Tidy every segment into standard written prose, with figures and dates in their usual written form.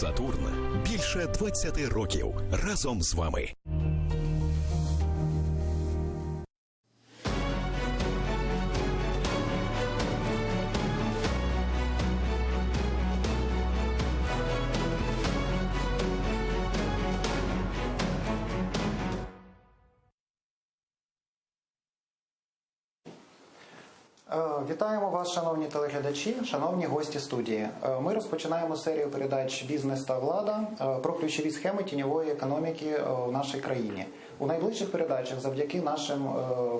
Сатурн більше 20 років разом з вами. Вітаємо вас, шановні телеглядачі, шановні гості студії. Ми розпочинаємо серію передач «Бізнес та влада» про ключові схеми тіньової економіки в нашій країні. У найближчих передачах завдяки нашим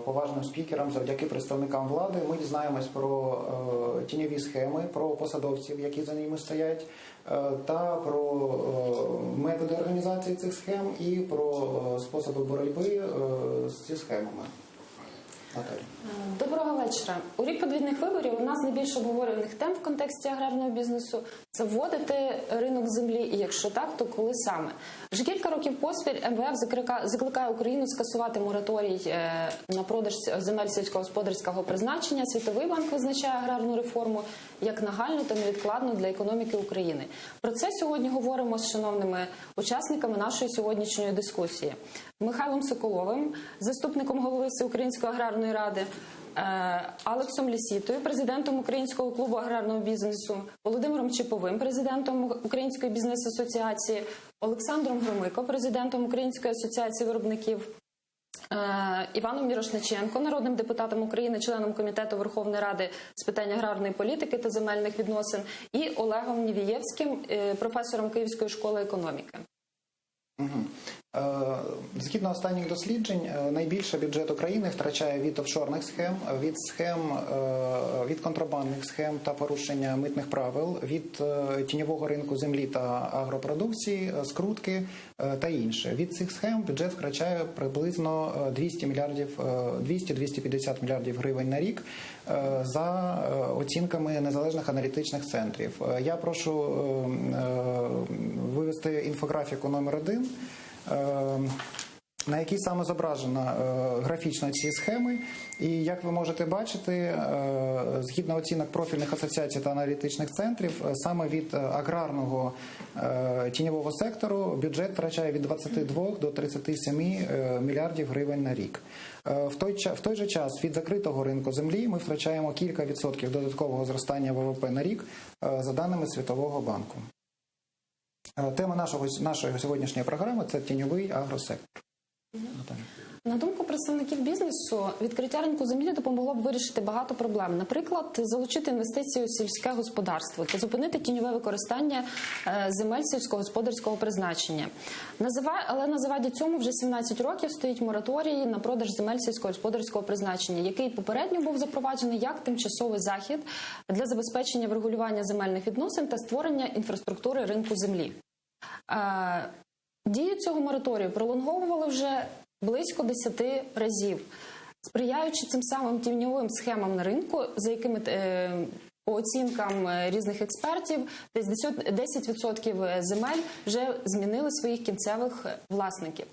поважним спікерам, завдяки представникам влади ми дізнаємось про тіньові схеми, про посадовців, які за ними стоять, та про методи організації цих схем і про способи боротьби зі схемами. Доброго вечора. У рік подвійних виборів одна з найбільш обговорюваних тем в контексті аграрного бізнесу – це вводити ринок землі, і якщо так, то коли саме? Вже кілька років поспіль МВФ закликає Україну скасувати мораторій на продаж земель сільськогосподарського призначення. Світовий банк визначає аграрну реформу як нагальну та невідкладну для економіки України. Про це сьогодні говоримо з шановними учасниками нашої сьогоднішньої дискусії. Михайлом Соколовим, заступником голови Всеукраїнської аграрної ради, Алексом Лісітою, президентом Українського клубу аграрного бізнесу, Володимиром Чеповим, президентом Української бізнес-асоціації, Олександром Громико, президентом Української асоціації виробників, Іваном Мірошниченко, народним депутатом України, членом Комітету Верховної Ради з питань аграрної політики та земельних відносин, і Олегом Нівієвським, професором Київської школи економіки. Згідно останніх досліджень, найбільше бюджет України втрачає від офшорних схем, від контрабандних схем та порушення митних правил, від тіньового ринку землі та агропродукції, скрутки та інше. Від цих схем бюджет втрачає приблизно 200-250 мільярдів гривень на рік за оцінками незалежних аналітичних центрів. Я прошу вивести інфографіку номер 1, на якій саме зображено графічно ці схеми. І, як ви можете бачити, згідно оцінок профільних асоціацій та аналітичних центрів, саме від аграрного тіньового сектору бюджет втрачає від 22 до 37 мільярдів гривень на рік. В той же час від закритого ринку землі ми втрачаємо кілька відсотків додаткового зростання ВВП на рік, за даними Світового банку. Тема нашої сьогоднішньої програми – це тіньовий агросектор. На думку представників бізнесу, відкриття ринку землі допомогло б вирішити багато проблем. Наприклад, залучити інвестиції у сільське господарство та зупинити тіньове використання земель сільськогосподарського призначення. Але на заваді цьому вже 17 років стоїть мораторій на продаж земель сільськогосподарського призначення, який попередньо був запроваджений як тимчасовий захід для забезпечення врегулювання земельних відносин та створення інфраструктури ринку землі. Дію цього мораторію пролонговували вже близько 10 разів, сприяючи цим самим тіньовим схемам на ринку, за якими, по оцінкам різних експертів, десь 10% земель вже змінили своїх кінцевих власників.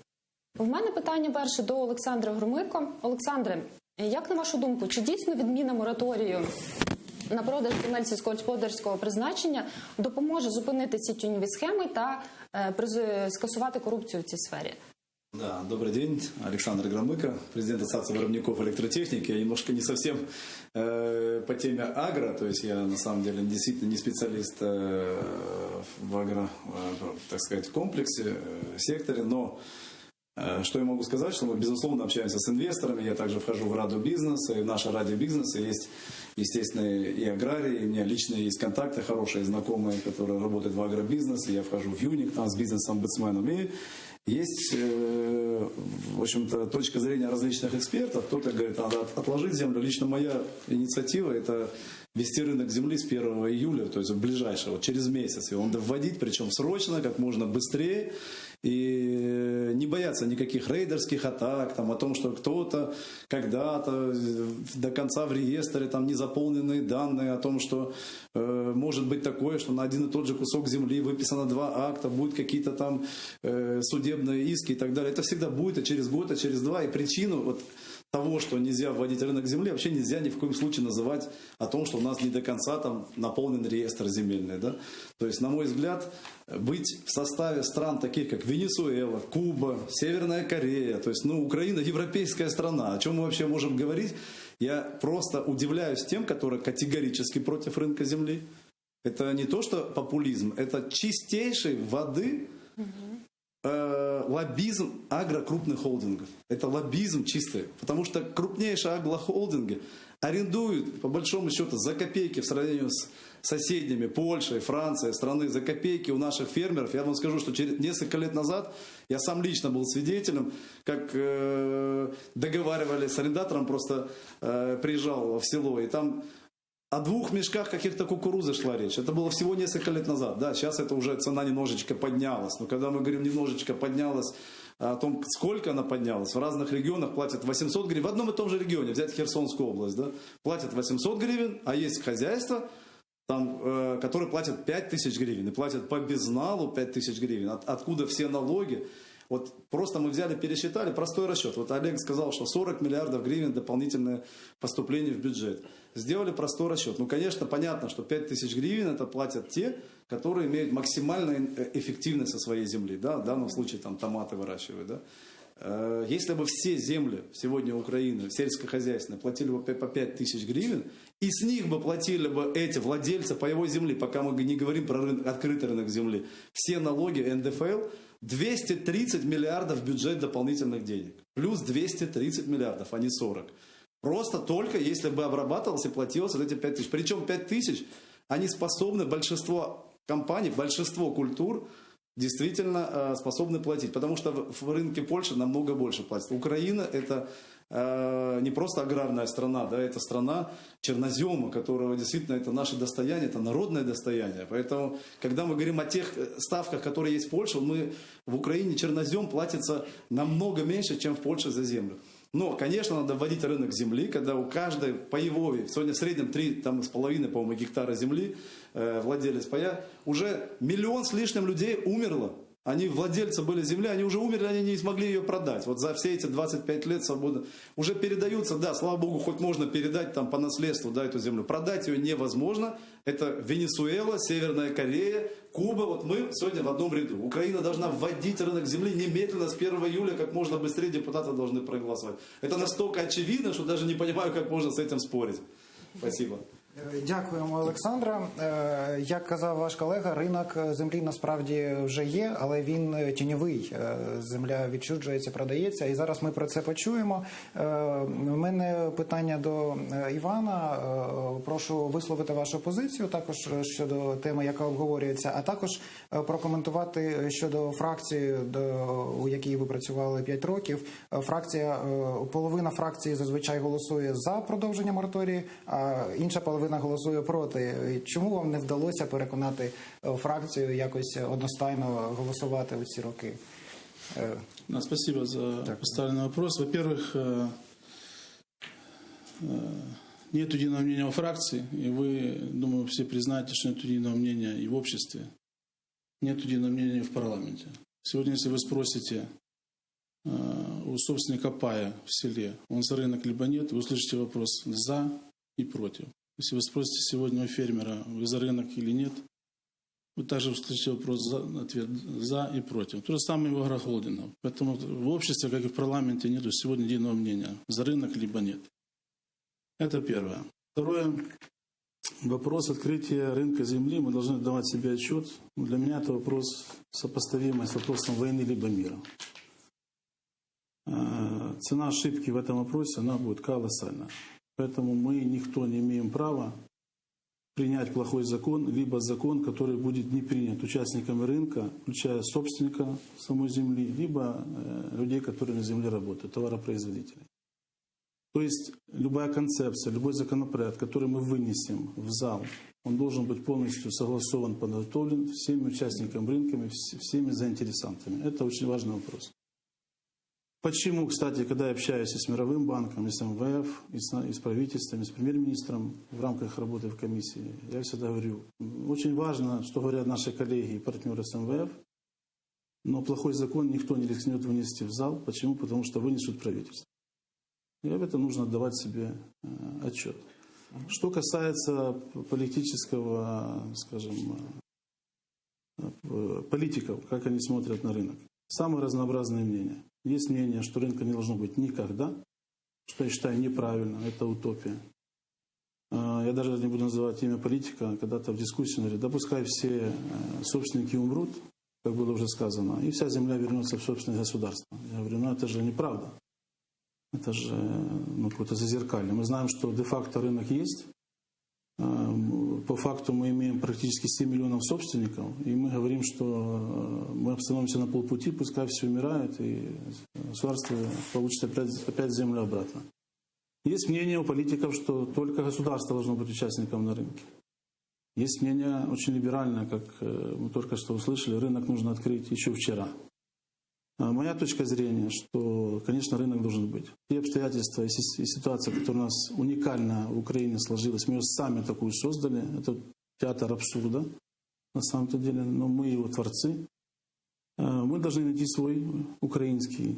В мене питання перше до Олександра Громико. Олександре, як на вашу думку, чи дійсно відміна мораторію на продаж земель сільськогосподарського призначення допоможе зупинити ці тіньові схеми та скасувати корупцію в цій сфері? Да, добрый день, Александр Громыко, президент Ассоциации виробников электротехники. Я немножко не совсем по теме агро, то есть я на самом деле действительно не специалист в агро, так сказать, комплексе, секторе, но что я могу сказать, что мы, безусловно, общаемся с инвесторами, я также вхожу в Раду бизнеса, и в нашей Раде бизнеса есть, естественно, и аграрии, и у меня лично есть контакты хорошие, знакомые, которые работают в агробизнесе, я вхожу в ЮНИК, там, с бизнес-омбудсменом, и есть, в общем-то, точка зрения различных экспертов. Кто-то говорит, надо отложить землю. Лично моя инициатива – это ввести рынок земли с 1 июля, то есть ближайшего, через месяц. Его надо вводить, причем срочно, как можно быстрее. И не бояться никаких рейдерских атак, там, о том, что кто-то когда-то до конца в реестре там, не заполненные данные, о том, что может быть такое, что на один и тот же кусок земли выписано 2 акта, будут какие-то там судебные иски и так далее. Это всегда будет и через год, и через 2. И причину, вот, того, что нельзя вводить рынок земли, вообще нельзя ни в коем случае называть о том, что у нас не до конца там наполнен реестр земельный. Да? То есть, на мой взгляд, быть в составе стран таких, как Венесуэла, Куба, Северная Корея, то есть, Украина европейская страна, о чем мы вообще можем говорить? Я просто удивляюсь тем, которые категорически против рынка земли. Это не то, что популизм, это чистейшей воды лоббизм агрокрупных холдингов. Это лоббизм чистый. Потому что крупнейшие агрохолдинги арендуют, по большому счету, за копейки в сравнении с соседними Польшей, Францией, страны за копейки у наших фермеров. Я вам скажу, что через несколько лет назад я сам лично был свидетелем, как договаривались с арендатором, просто приезжал в село, и там о 2 мешках каких-то кукурузы шла речь. Это было всего несколько лет назад. Да, сейчас это уже цена немножечко поднялась. Но когда мы говорим немножечко поднялась, о том, сколько она поднялась, в разных регионах платят 800 гривен. В одном и том же регионе, взять Херсонскую область, да, платят 800 гривен, а есть хозяйства, там, которые платят 5000 гривен. И платят по безналу 5000 гривен. Откуда все налоги? Вот просто мы взяли, пересчитали, простой расчет. Вот Олег сказал, что 40 миллиардов гривен дополнительное поступление в бюджет. Сделали простой расчет. Конечно, понятно, что 5000 гривен это платят те, которые имеют максимальную эффективность со своей земли. Да? В данном случае там томаты выращивают. Да? Если бы все земли сегодня Украины, сельскохозяйственные, платили бы по 5000 гривен, и с них бы платили бы эти владельцы паевой земли, пока мы не говорим про открытый рынок земли, все налоги НДФЛ, 230 миллиардов бюджет дополнительных денег. Плюс 230 миллиардов, а не 40. Просто только если бы обрабатывалось и платилось вот эти 5000. Причем 5000, они способны, большинство компаний, большинство культур действительно способны платить. Потому что в рынке Польши намного больше платят. Украина это не просто аграрная страна, да, это страна чернозема, которого действительно это наше достояние, это народное достояние. Поэтому, когда мы говорим о тех ставках, которые есть в Польше, в Украине чернозем платится намного меньше, чем в Польше за землю. Но, конечно, надо вводить рынок земли, когда у каждой паевой, сегодня в среднем 3,5, по-моему, гектара земли, владелец пая, уже 1 миллион с лишним людей умерло. Они владельцы были земли, они уже умерли, они не смогли ее продать. Вот за все эти 25 лет свободы уже передаются, да, слава богу, хоть можно передать там по наследству, да, эту землю. Продать ее невозможно. Это Венесуэла, Северная Корея, Куба. Вот мы сегодня в одном ряду. Украина должна вводить рынок земли немедленно с 1 июля, как можно быстрее депутаты должны проголосовать. Это настолько очевидно, что даже не понимаю, как можно с этим спорить. Спасибо. Дякуємо, Олександра. Як казав ваш колега, ринок землі насправді вже є, але він тіньовий. Земля відчужується, продається, і зараз ми про це почуємо. У мене питання до Івана. Прошу висловити вашу позицію також щодо теми, яка обговорюється, а також прокоментувати щодо фракції, у якій ви працювали 5 років. Половина фракції зазвичай голосує за продовження мораторію, а інша половина голосує проти. Чому вам не вдалося переконати фракцію якось одностайно голосувати у ці роки? Спасибо за поставленный вопрос. Во-первых, нет единого мнения у фракции, и вы, думаю, все признаете, что нет единого мнения и в обществе, нет единого мнения и в парламенте. Сегодня, если вы спросите у собственника пая в селе, он за рынок либо нет, вы услышите вопрос «за» и «против». Если вы спросите сегодня у фермера, вы за рынок или нет, вы также услышите вопрос, ответ «за» и «против». То же самое и в агрохолдингах. Поэтому в обществе, как и в парламенте, нет сегодня единого мнения, за рынок либо нет. Это первое. Второе. Вопрос открытия рынка земли. Мы должны давать себе отчет. Для меня это вопрос сопоставимый с вопросом войны либо мира. Цена ошибки в этом вопросе, она будет колоссальна. Поэтому мы, никто, не имеем права принять плохой закон, либо закон, который будет не принят участниками рынка, включая собственника самой земли, либо людей, которые на земле работают, товаропроизводителей. То есть любая концепция, любой законопроект, который мы вынесем в зал, он должен быть полностью согласован, подготовлен всеми участниками рынка, всеми заинтересантами. Это очень важный вопрос. Почему, кстати, когда я общаюсь и с Мировым банком, и с МВФ, и с правительством, и с премьер-министром в рамках работы в комиссии, я всегда говорю, очень важно, что говорят наши коллеги и партнеры с МВФ, но плохой закон никто не рискнет вынести в зал. Почему? Потому что вынесут правительство. И об этом нужно отдавать себе отчет. Что касается политического, скажем, политиков, как они смотрят на рынок. Самые разнообразные мнения. Есть мнение, что рынка не должно быть никогда, что я считаю неправильно, это утопия. Я даже не буду называть имя политика, когда-то в дискуссии говорит, да пускай все собственники умрут, как было уже сказано, и вся земля вернется в собственное государство. Я говорю, это же неправда. Это же какое-то зазеркалье. Мы знаем, что де-факто рынок есть. По факту мы имеем практически 7 миллионов собственников, и мы говорим, что мы остановимся на полпути, пускай все умирают, и государство получит опять землю обратно. Есть мнение у политиков, что только государство должно быть участником на рынке. Есть мнение очень либеральное, как мы только что услышали, рынок нужно открыть еще вчера. Моя точка зрения, что, конечно, рынок должен быть. Те обстоятельства и ситуация, которая у нас уникально в Украине сложилась, мы ее сами такую создали, это театр абсурда, на самом-то деле, но мы его творцы. Мы должны найти свой украинский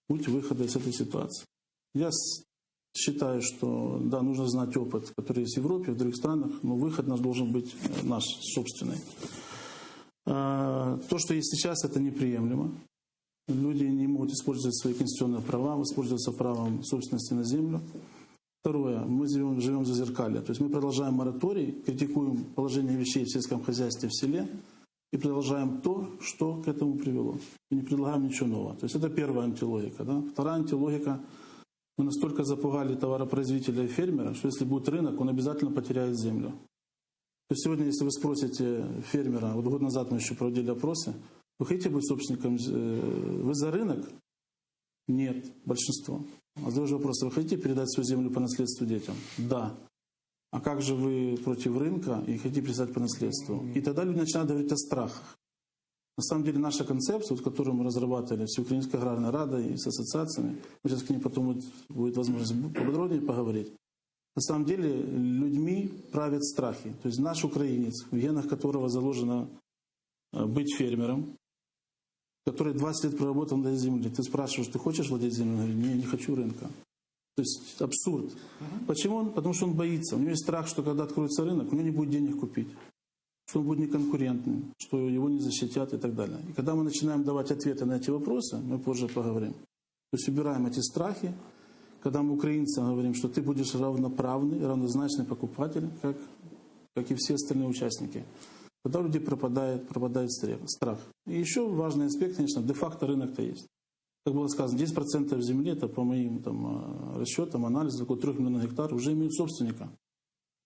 путь выхода из этой ситуации. Я считаю, что, да, нужно знать опыт, который есть в Европе, в других странах, но выход наш должен быть наш собственный. То, что есть сейчас, это неприемлемо. Люди не могут использовать свои конституционные права, воспользоваться правом собственности на землю. Второе. Мы живем в зазеркалье. То есть мы продолжаем мораторий, критикуем положение вещей в сельском хозяйстве в селе и продолжаем то, что к этому привело. И не предлагаем ничего нового. То есть это первая антилогика. Да? Вторая антилогика. Мы настолько запугали товаропроизводителя и фермера, что если будет рынок, он обязательно потеряет землю. То есть сегодня, если вы спросите фермера, вот год назад мы еще проводили опросы, вы хотите быть собственником, вы за рынок? Нет, большинство. А задаю же вопрос, вы хотите передать свою землю по наследству детям? Да. А как же вы против рынка и хотите передать по наследству? И тогда люди начинают говорить о страхах. На самом деле наша концепция, вот, которую мы разрабатывали с Украинской аграрной радой и с ассоциациями, мы сейчас к ней потом будет возможность поподробнее поговорить. На самом деле людьми правят страхи. То есть наш украинец, в генах которого заложено быть фермером, который 20 лет проработал на земле. Ты спрашиваешь, ты хочешь владеть землей? Он говорит, нет, не хочу рынка. То есть абсурд. Почему? Потому что он боится. У него есть страх, что когда откроется рынок, у него не будет денег купить. Что он будет неконкурентным, что его не защитят и так далее. И когда мы начинаем давать ответы на эти вопросы, мы позже поговорим. То есть убираем эти страхи. Когда мы украинцам говорим, что ты будешь равноправный, равнозначный покупатель, как и все остальные участники. Тогда у людей пропадает страх. И еще важный аспект, конечно, де-факто рынок-то есть. Как было сказано, 10% земли, это по моим расчетам, анализу, около 3 миллионов гектаров, уже имеют собственника.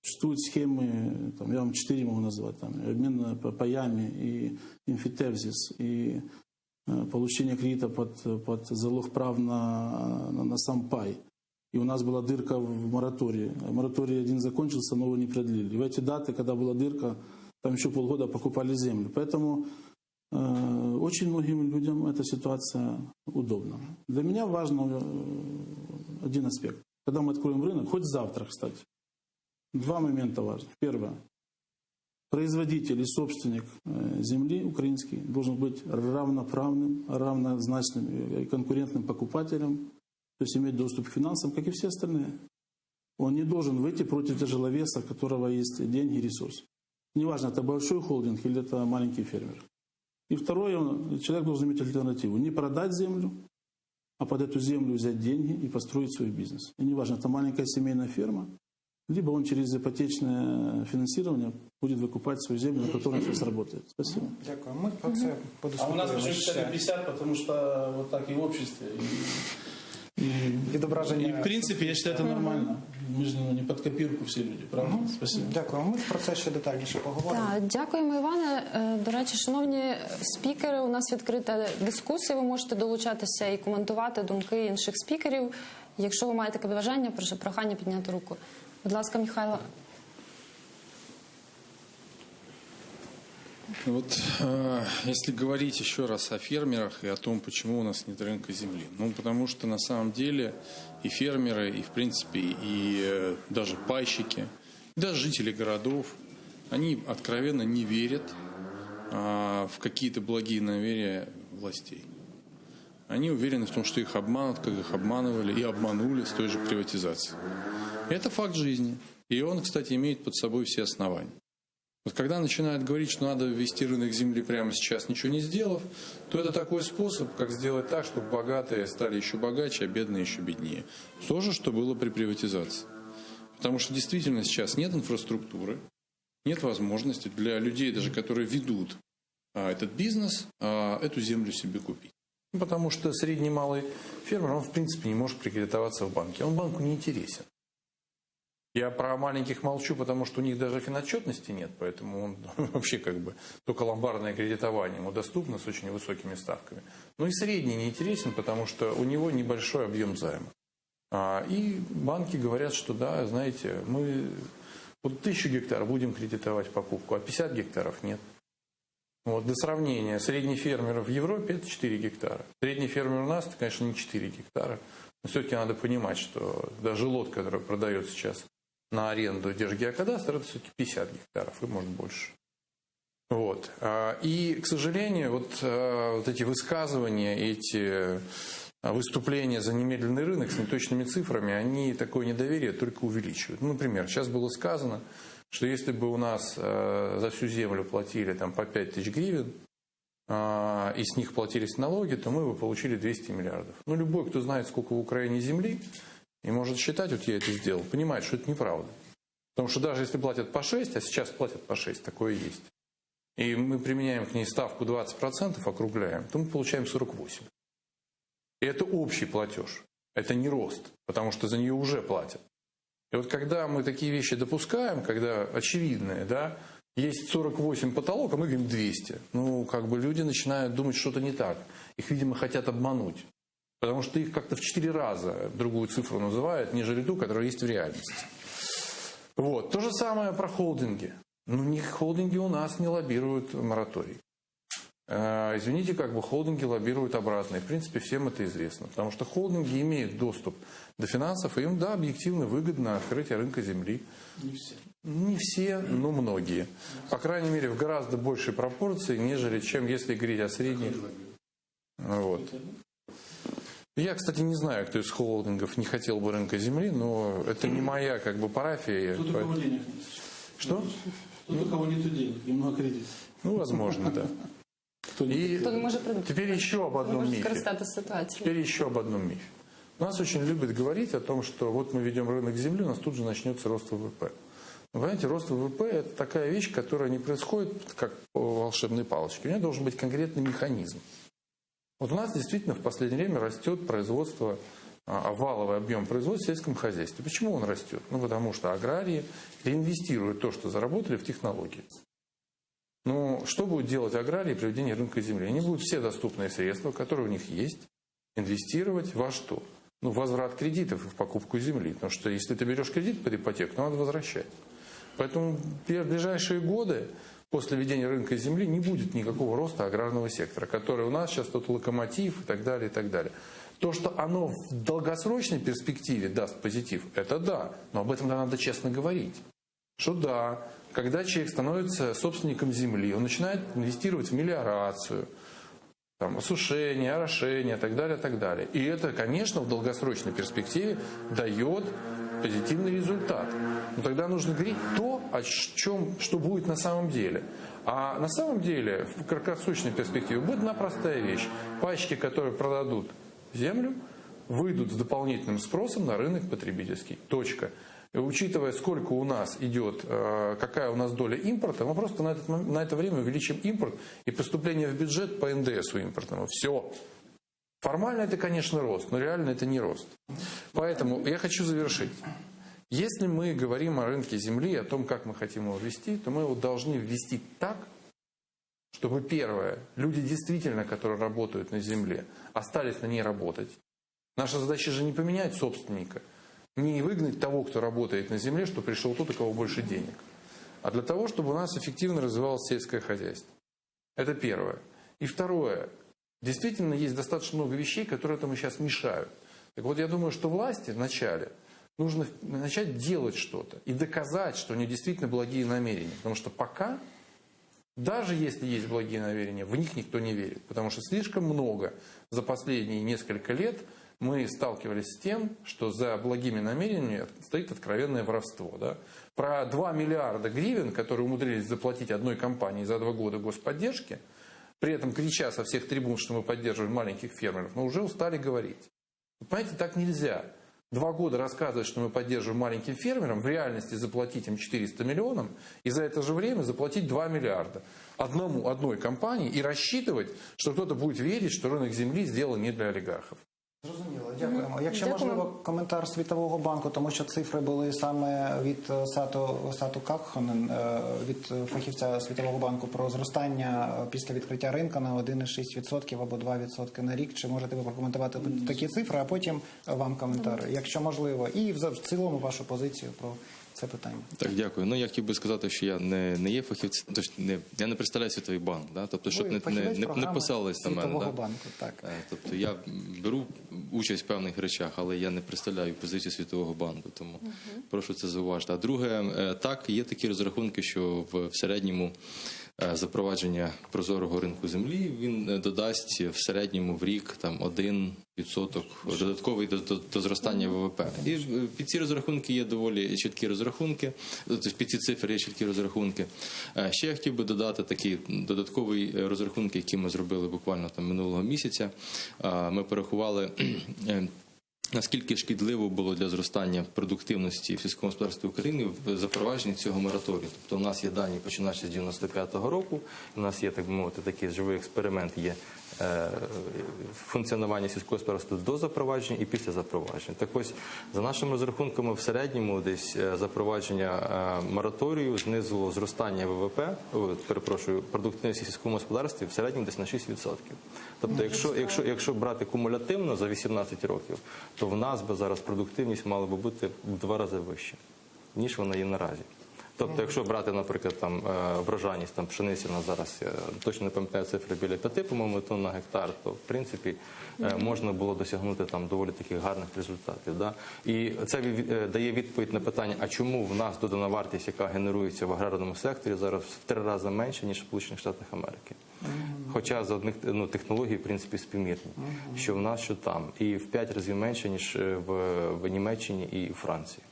Существуют схемы, я вам 4 могу назвать, обмен паями, и эмфитевзис, и получение кредита под залог прав на сам пай. И у нас была дырка в моратории. Мораторий один закончился, новый не продлили. И в эти даты, когда была дырка, там еще полгода покупали землю. Поэтому очень многим людям эта ситуация удобна. Для меня важен один аспект. Когда мы откроем рынок, хоть завтра, кстати, 2 момента важны. Первое. Производитель и собственник земли украинский должен быть равноправным, равнозначным и конкурентным покупателем, то есть иметь доступ к финансам, как и все остальные. Он не должен выйти против тяжеловеса, у которого есть деньги и ресурсы. Неважно, это большой холдинг или это маленький фермер. И второе, человек должен иметь альтернативу. Не продать землю, а под эту землю взять деньги и построить свой бизнес. И неважно, это маленькая семейная ферма, либо он через ипотечное финансирование будет выкупать свою землю, на которой он сейчас работает. Спасибо. Дякую. Ми про це подискутуємо. А у нас уже ще. 50, потому что вот так и в обществе. Відображення. И в принципе, я считаю, это нормально. Мы же не под копирку все люди, правда? Спасибо. Дякую. Ми про це ще детальніше поговоримо. Так, дякуємо, Іване. До речі, шановні спікери, у нас відкрита дискусія. Ви можете долучатися і коментувати думки інших спікерів. Якщо ви маєте таке бажання, прошу прохання підняти руку. Будь ласка, Михайло. Вот, если говорить еще раз о фермерах и о том, почему у нас нет рынка земли. Потому что на самом деле и фермеры, и в принципе, и даже пайщики, и даже жители городов, они откровенно не верят в какие-то благие намерения властей. Они уверены в том, что их обманут, как их обманывали и обманули с той же приватизацией. Это факт жизни. И он, кстати, имеет под собой все основания. Вот когда начинают говорить, что надо ввести рынок земли прямо сейчас, ничего не сделав, то это такой способ, как сделать так, чтобы богатые стали еще богаче, а бедные еще беднее. То же, что было при приватизации. Потому что действительно сейчас нет инфраструктуры, нет возможности для людей, даже которые ведут этот бизнес, эту землю себе купить. Потому что средний малый фермер, он в принципе не может кредитоваться в банке. Он банку не интересен. Я про маленьких молчу, потому что у них даже финотчетности нет, поэтому он вообще как бы только ломбардное кредитование ему доступно с очень высокими ставками. Ну и средний не интересен, потому что у него небольшой объем займа. И банки говорят, что да, знаете, мы вот 1000 гектаров будем кредитовать покупку, а 50 гектаров нет. Вот для сравнения, средний фермер в Европе это 4 гектара. Средний фермер у нас это, конечно, не 4 гектара. Но все-таки надо понимать, что даже лот, который продается сейчас на аренду Держгеокадастр, это все-таки 50 гектаров и может больше. Вот. И, к сожалению, вот эти высказывания, эти выступления за немедленный рынок с неточными цифрами, они такое недоверие только увеличивают. Ну, например, сейчас было сказано, что если бы у нас за всю землю платили там, по 5000 гривен, и с них платились налоги, то мы бы получили 200 миллиардов. Ну, любой, кто знает, сколько в Украине земли, и может считать, вот я это сделал, понимает, что это неправда. Потому что даже если платят по 6, а сейчас платят по 6, такое есть, и мы применяем к ней ставку 20%, округляем, то мы получаем 48%. И это общий платеж, это не рост, потому что за нее уже платят. И вот когда мы такие вещи допускаем, когда очевидные, да, есть 48 потолок, а мы говорим 200. Ну, как бы люди начинают думать, что-то не так. Их, видимо, хотят обмануть. Потому что их как-то в 4 раза другую цифру называют, нежели ту, которая есть в реальности. Вот. То же самое про холдинги. Ну, холдинги у нас не лоббируют мораторий. Извините, как бы холдинги лоббируют обратно. И, в принципе, всем это известно. Потому что холдинги имеют доступ до финансов, и им, да, объективно выгодно открытие рынка земли. Не все. Не все, но многие. По крайней мере, в гораздо большей пропорции, нежели чем если говорить о средних. Вот. Я, кстати, не знаю, кто из холдингов не хотел бы рынка земли, но это не моя как бы парафия. Кто-то кого денег нет. Что? Кто-то кого нету денег, и много кредитов. Ну, возможно, да. И Хто не може придбати? теперь еще об одном Може мифе. скористатися ситуацією. Теперь еще об одном мифе. Нас очень любят говорить о том, что вот мы ведем рынок земли, у нас тут же начнется рост ВВП. Вы понимаете, рост ВВП – это такая вещь, которая не происходит как по волшебной палочке. У нее должен быть конкретный механизм. Вот у нас действительно в последнее время растет производство, валовый объем производства в сельском хозяйстве. Почему он растет? Ну, потому что аграрии реинвестируют то, что заработали, в технологии. Ну, что будет делать аграрии при ведении рынка земли? Они будут все доступные средства, которые у них есть, инвестировать во что? Ну, возврат кредитов и в покупку земли. Потому что если ты берешь кредит под ипотеку, надо возвращать. Поэтому в ближайшие годы после введения рынка земли не будет никакого роста аграрного сектора, который у нас сейчас тот локомотив и так далее, и так далее. То, что оно в долгосрочной перспективе даст позитив, это да, но об этом надо честно говорить. Что да, когда человек становится собственником земли, он начинает инвестировать в мелиорацию, там, осушение, орошение и так далее, и так далее. И это, конечно, в долгосрочной перспективе дает позитивный результат. Но тогда нужно говорить то, что будет на самом деле. А на самом деле в краткосрочной перспективе будет одна простая вещь. Пайщики, которые продадут землю, выйдут с дополнительным спросом на рынок потребительский. Точка. И учитывая, сколько у нас идет, какая у нас доля импорта, мы просто на это время увеличим импорт и поступление в бюджет по НДСу импортному. Все. Формально это, конечно, рост, но реально это не рост. Поэтому я хочу завершить. Если мы говорим о рынке земли, о том, как мы хотим его ввести, то мы его должны ввести так, чтобы, первое, люди действительно, которые работают на земле, остались на ней работать. Наша задача же не поменять собственника, не выгнать того, кто работает на земле, что пришел тот, у кого больше денег, а для того, чтобы у нас эффективно развивалось сельское хозяйство. Это первое. И второе. Действительно, есть достаточно много вещей, которые этому сейчас мешают. Так вот, я думаю, что власти вначале нужно начать делать что-то и доказать, что у них действительно благие намерения. Потому что пока Даже если есть благие намерения, в них никто не верит. Потому что слишком много за последние несколько лет мы сталкивались с тем, что за благими намерениями стоит откровенное воровство. Да? Про 2 миллиарда гривен, которые умудрились заплатить одной компании за 2 года господдержки, при этом крича со всех трибун, что мы поддерживаем маленьких фермеров, мы уже устали говорить. Вы понимаете, так нельзя. 2 года рассказывать, что мы поддерживаем маленьким фермерам, в реальности заплатить им 400 миллионов и за это же время заплатить 2 миллиарда одной компании и рассчитывать, что кто-то будет верить, что рынок земли сделан не для олигархов. Зрозуміло, дякуємо. Якщо Дякую. можливо коментар Світового банку, тому що цифри були саме від Сату Какхонен, від фахівця Світового банку про зростання після відкриття ринку на 1,6% або 2% на рік. Чи можете ви прокоментувати такі цифри, а потім вам коментар, якщо можливо, і в цілому вашу позицію про це питання. Так, дякую. Ну, я хотів би сказати, що я не є фахівцем, тож я не представляю Світовий банк, да? Тобто, щоб не посилались на мене. Світового Да? банку, так. Тобто, я беру участь в певних речах, але я не представляю позицію Світового банку, тому прошу це зауважити. А друге, так, є такі розрахунки, що в середньому запровадження прозорого ринку землі, він додасть в середньому в рік там 1% додатковий до зростання ВВП. І під ці розрахунки є доволі чіткі розрахунки, тобто під ці цифри є чіткі розрахунки. Ще я хотів би додати такі додаткові розрахунки, які ми зробили буквально там минулого місяця. Ми порахували, наскільки шкідливо було для зростання продуктивності в сільському господарстві України в запровадженні цього мораторію. Тобто у нас є дані, починаючи з 95-го року, у нас є, так би мовити, такий живий експеримент, є функціонування сільського господарства до запровадження і після запровадження. Так ось, за нашими розрахунками, в середньому десь запровадження мораторію знизило зростання ВВП, продуктивності в сільському господарстві в середньому десь на 6%. Тобто, якщо брати кумулятивно за 18 років, то в нас би зараз продуктивність мала би бути в 2 рази вища, ніж вона є наразі. Тобто, якщо брати, наприклад, там врожайність там пшениці на зараз, я точно не пам'ятаю цифри, біля 5, по-моєму, тонн на гектар, то в принципі можна було досягнути там доволі таких гарних результатів. Да? І це дає відповідь на питання, а чому в нас додана вартість, яка генерується в аграрному секторі, зараз в 3 рази менше, ніж в Сполучених Штатах Америки. Хоча за одних технологій, в принципі, співмірні. Що в нас, що там. І в 5 разів менше, ніж в Німеччині і в Франції.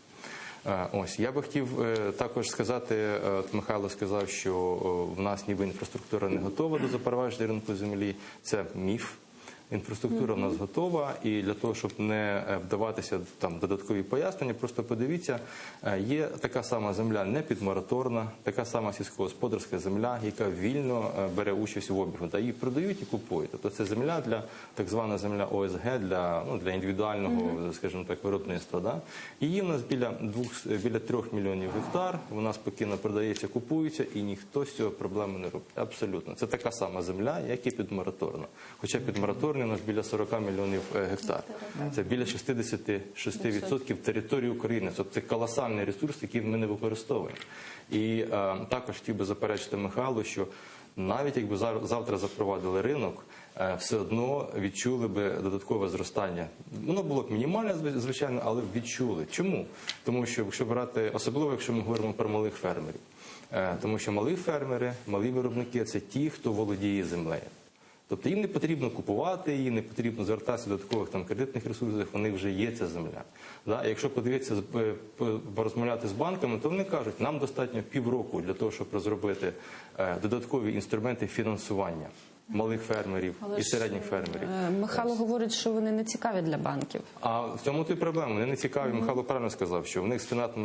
Ось, я би хотів також сказати, Михайло сказав, що в нас ніби інфраструктура не готова до запровадження ринку землі. Це міф. Інфраструктура в нас готова, і для того, щоб не вдаватися там додаткові пояснення, просто подивіться, є така сама земля не підмораторна, така сама сільськогосподарська земля, яка вільно бере участь в обігу. Її продають і купують. Тобто це земля для, так звана земля ОСГ, для індивідуального, скажімо так, виробництва. Да? Її в нас біля 3 мільйонів гектар, вона спокійно продається, купується, і ніхто з цього проблеми не робить. Абсолютно. Це така сама земля, як і підмораторна. Хоча підмораторна у нас біля 40 мільйонів гектар. Це біля 66% території України. Це колосальний ресурс, який ми не використовуємо. І також хотів би заперечити Михайлу, що навіть якби завтра запровадили ринок, все одно відчули би додаткове зростання. Воно було б мінімальне, звичайно, але відчули. Чому? Тому що, якщо брати, особливо, якщо ми говоримо про малих фермерів. Тому що малі фермери, малі виробники – це ті, хто володіє землею. Тобто їм не потрібно купувати її, не потрібно звертатися до додаткових там кредитних ресурсів, вони вже є, ця земля. Да? Якщо подивитися, порозмовляти з банками, то вони кажуть, нам достатньо півроку для того, щоб розробити додаткові інструменти фінансування малих фермерів і середніх фермерів. Михайло говорить, що вони не цікаві для банків. А в цьому то й проблема. Вони не цікаві. Михайло правильно сказав, що в них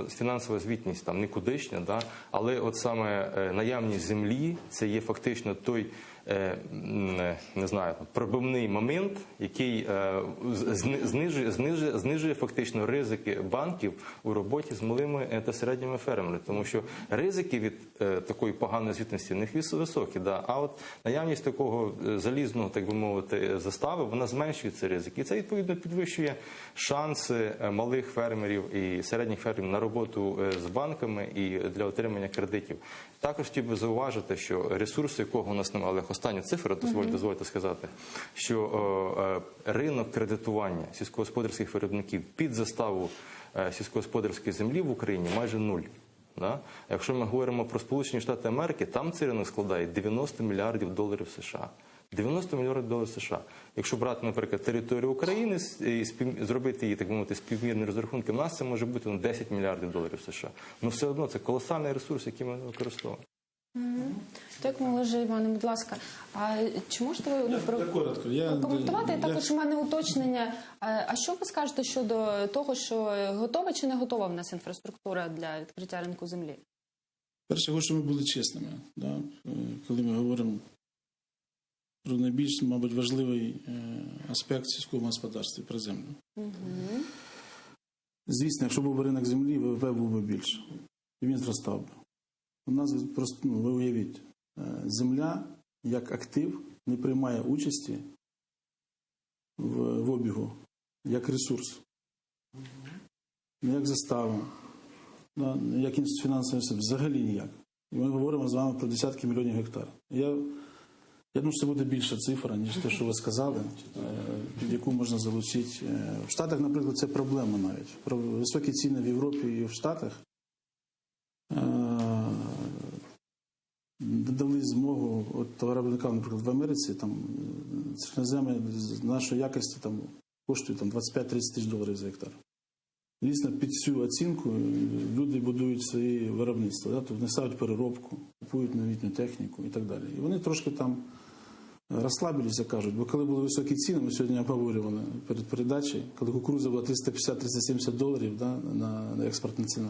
фінансова звітність там нікудишня, да? Але от саме наявність землі – це є фактично той, не знаю, пробивний момент, який знижує фактично ризики банків у роботі з малими та середніми фермерами. Тому що ризики від такої поганої звітності в них високі. Да? А от наявність такого залізного, так би мовити, застави, вона зменшує ці ризики. І це, відповідно, підвищує шанси малих фермерів і середніх фермерів на роботу з банками і для отримання кредитів. Також хотів би зауважити, що ресурси, якого у нас немає, остання цифра, дозвольте сказати, що ринок кредитування сільськогосподарських виробників під заставу сільськогосподарської землі в Україні майже нуль. Да? Якщо ми говоримо про Сполучені Штати Америки, там цей ринок складає 90 мільярдів доларів США. 90 мільярдів доларів США. Якщо брати, наприклад, територію України і зробити її, так би мовити, співмірні розрахунки, у нас це може бути 10 мільярдів доларів США. Ну все одно це колосальний ресурс, який ми використовуємо. Дякую, Олеже Іване, будь ласка. А чи можете ви коротко. прокоментувати? Також у мене уточнення. А що ви скажете щодо того, що готова чи не готова в нас інфраструктура для відкриття ринку землі? Перше, хочу, щоб ми були чесними, да? Коли ми говоримо про найбільш, мабуть, важливий аспект сільського господарства про землю. Звісно, якщо був би ринок землі, ВВП був би більше. І він зростав би. У нас просто, ви уявіть, земля як актив не приймає участі в обігу, як ресурс. Не як застава, як фінансовий ресурс, взагалі ніяк. І ми говоримо з вами про десятки мільйонів гектар. Я думаю, що це буде більша цифра, ніж те, що ви сказали, під яку можна залучити. В Штатах, наприклад, це проблема навіть. Про високі ціни в Європі і в Штатах дали змогу от товаровиробникам, наприклад, в Америці, там чорноземи з нашої якості там коштують 25-30 тисяч доларів за гектар. Дійсно, під цю оцінку люди будують свої виробництва, тобто вони ставлять переробку, купують новітню техніку і так далі. І вони трошки там розслабилися, кажуть, бо коли були високі ціни, ми сьогодні обговорювали перед передачею, коли кукурудза була 350-370 доларів на експортна ціна,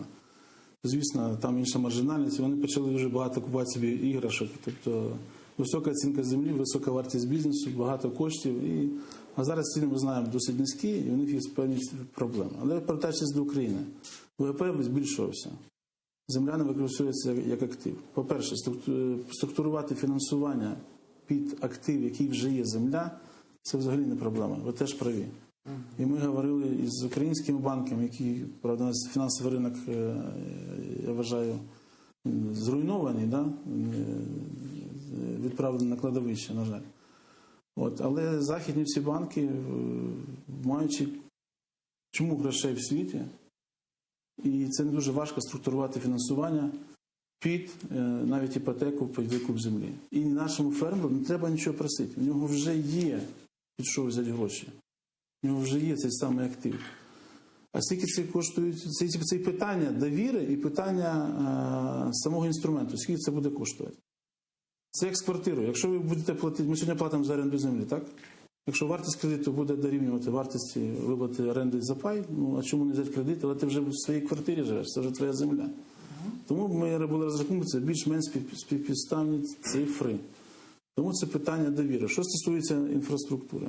то, звісно, там інша маржинальність, і вони почали дуже багато купувати собі іграшок. Тобто висока оцінка землі, висока вартість бізнесу, багато коштів. А зараз ціни, ми знаємо, досить низькі, і у них є певні проблеми. Але повертаючись до України, ВВП збільшувався. Земля не використовується як актив. По-перше, структурувати фінансування під актив, який вже є земля, це взагалі не проблема. Ви теж праві. І ми говорили із українськими банками, які, правда, у нас фінансовий ринок, я вважаю, зруйнований, відправлений на кладовище, на жаль. Але західні всі банки, маючи чому грошей в світі, і це не дуже важко структурувати фінансування під навіть іпотеку, під викуп землі. І нашому фермеру не треба нічого просити. У нього вже є під що взяти гроші. У нього вже є цей самий актив. А скільки це коштує? Це і питання довіри, і питання самого інструменту. Скільки це буде коштувати? Це як з квартирою. Якщо ви будете платити, ми сьогодні платимо за оренду землі, так? Якщо вартість кредиту буде дорівнювати вартості виплати оренди за пай, а чому не взяти кредит? Але ти вже в своїй квартирі живеш, це вже твоя земля. Тому ми робили розрахунки, це більш-менш співпідставні цифри. Тому це питання довіри. Що стосується інфраструктури?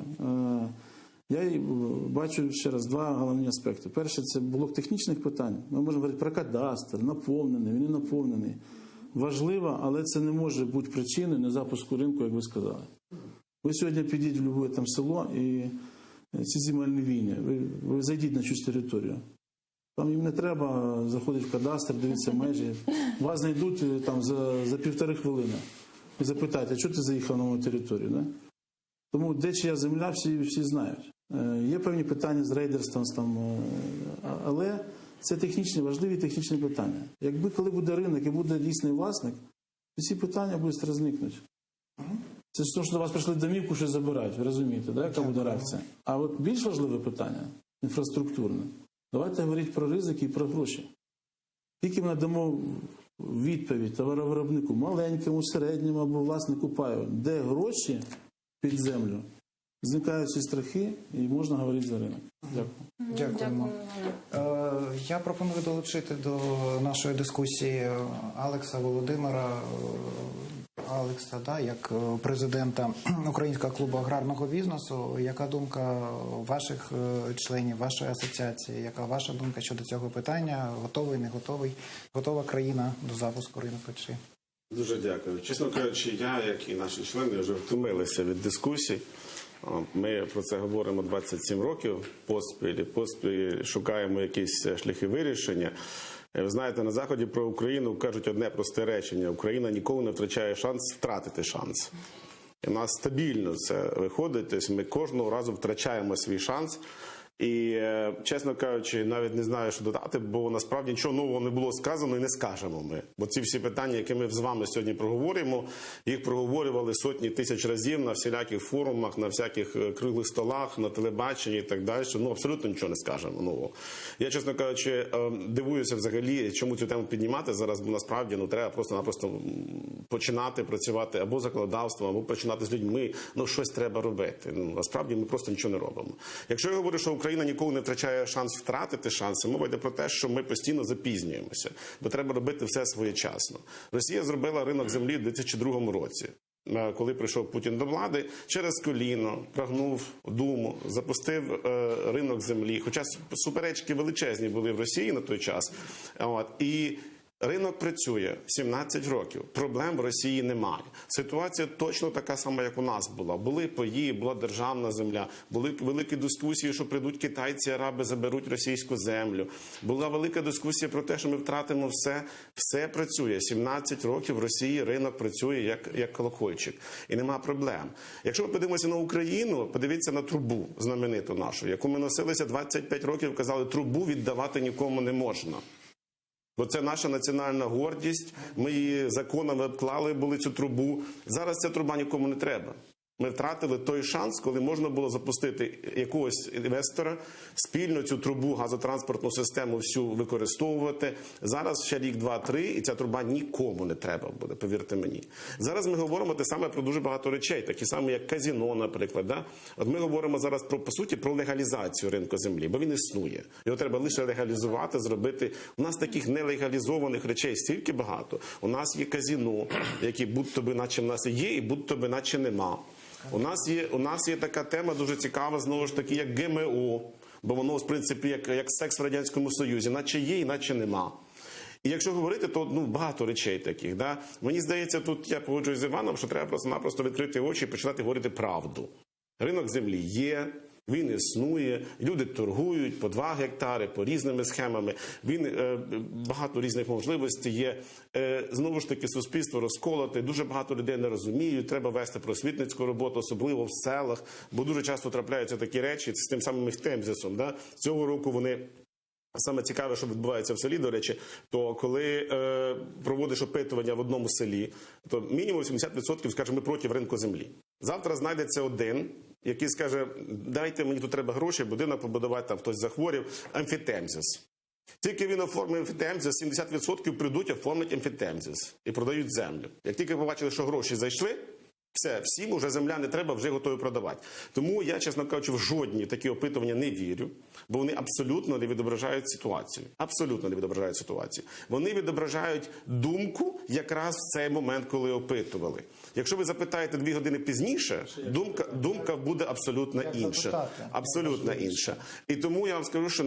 Я бачу ще раз два головні аспекти. Перше, це блок технічних питань. Ми можемо говорити про кадастр, наповнений, він не наповнений. Важливо, але це не може бути причиною незапуску ринку, як ви сказали. Ви сьогодні підіть в будь-яке там село і ці земельні війни, ви зайдіть на чиюсь територію. Там їм не треба заходити в кадастр, дивитися межі. Вас знайдуть там за півтори хвилини і запитають, а чого ти заїхав на мою територію? Да? Тому де чия земля, всі знають. Є певні питання з рейдерством, але це технічні, важливі технічні питання. Якби коли буде ринок і буде дійсний власник, то ці питання будуть розникнути. Це ж те, що до вас прийшли в домівку, щось забирають, ви розумієте, да, яка буде реакція? А от більш важливе питання, інфраструктурне, давайте говорити про ризики і про гроші. Тільки ми надамо відповідь товаровиробнику, маленькому, середньому або власнику паю, де гроші під землю, зникають ці страхи і можна говорити за ринок. Дякую. Дякуємо. Я пропоную долучити до нашої дискусії Алекса Володимира. Алекса, як президента Українського клубу аграрного бізнесу. Яка думка ваших членів, вашої асоціації? Яка ваша думка щодо цього питання? Готовий, не готовий? Готова країна до запуску ринку? Чи? Дуже дякую. Чесно кажучи, я, як і наші члени, вже втомилися від дискусій. Ми про це говоримо 27 років поспіль шукаємо якісь шляхи вирішення. Ви знаєте, на Заході про Україну кажуть одне просте речення. Україна ніколи не втрачає шанс втратити шанс. І в нас стабільно це виходить. Тобто ми кожного разу втрачаємо свій шанс. І, чесно кажучи, навіть не знаю, що додати, бо насправді нічого нового не було сказано і не скажемо ми. Бо ці всі питання, які ми з вами сьогодні проговорюємо, їх проговорювали сотні тисяч разів на всіляких форумах, на всяких круглих столах, на телебаченні і так далі. Ну, абсолютно нічого не скажемо нового. Я, чесно кажучи, дивуюся взагалі, чому цю тему піднімати зараз, бо насправді треба просто-напросто починати працювати або законодавством, або починати з людьми. Ну, щось треба робити. Ну, насправді ми просто нічого не робимо. Якщо я говорю, що Україна ніколи не втрачає шанс втратити шанси, мова йде про те, що ми постійно запізнюємося, бо треба робити все своєчасно. Росія зробила ринок землі в 2002 році. Коли прийшов Путін до влади, через коліно прогнув Думу, запустив ринок землі. Хоча суперечки величезні були в Росії на той час. І ринок працює 17 років. Проблем в Росії немає. Ситуація точно така сама, як у нас була. Були паї, була державна земля, були великі дискусії, що прийдуть китайці, араби, заберуть російську землю. Була велика дискусія про те, що ми втратимо все. Все працює. 17 років в Росії ринок працює як колокольчик. І нема проблем. Якщо ми подивимося на Україну, подивіться на трубу знамениту нашу, яку ми носилися 25 років, казали, трубу віддавати нікому не можна. Бо це наша національна гордість, ми її законами обклали були цю трубу. Зараз ця труба нікому не треба. Ми втратили той шанс, коли можна було запустити якогось інвестора, спільно цю трубу, газотранспортну систему всю використовувати. Зараз ще рік, два, три, і ця труба нікому не треба буде, повірте мені. Зараз ми говоримо те саме про дуже багато речей, такі самі, як казино, наприклад. Да? От ми говоримо зараз, по суті, про легалізацію ринку землі, бо він існує. Його треба лише легалізувати, зробити. У нас таких нелегалізованих речей стільки багато. У нас є казино, які будь-то би наче в нас є, і будь-то би наче нема. У нас є така тема дуже цікава, знову ж таки, як ГМО, бо воно, в принципі, як секс в Радянському Союзі, наче є і наче нема. І якщо говорити, то багато речей таких. Да? Мені здається, тут я погоджуюсь з Іваном, що треба просто-напросто відкрити очі і починати говорити правду. Ринок землі є, він існує, люди торгують по 2 гектари, по різними схемами. Багато різних можливостей є. Знову ж таки, суспільство розколоте, дуже багато людей не розуміють, треба вести просвітницьку роботу, особливо в селах, бо дуже часто трапляються такі речі з тим самим Темзисом. Да? Цього року вони... Саме цікаве, що відбувається в селі, до речі, то коли проводиш опитування в одному селі, то мінімум 70% скаже, ми проти ринку землі. Завтра знайдеться один, який скаже, дайте мені тут треба гроші, будинок побудувати, там хтось захворів, амфітемзис. Тільки він оформив амфітемзис, 70% прийдуть, оформлять амфітемзис і продають землю. Як тільки побачили, що гроші зайшли, все, всім уже земля не треба, вже готові продавати. Тому я, чесно кажучи, в жодні такі опитування не вірю, бо вони абсолютно не відображають ситуацію. Абсолютно не відображають ситуацію. Вони відображають думку якраз в цей момент, коли опитували. Якщо ви запитаєте 2 години пізніше, думка буде абсолютно інша. Абсолютно інша. І тому я вам скажу, що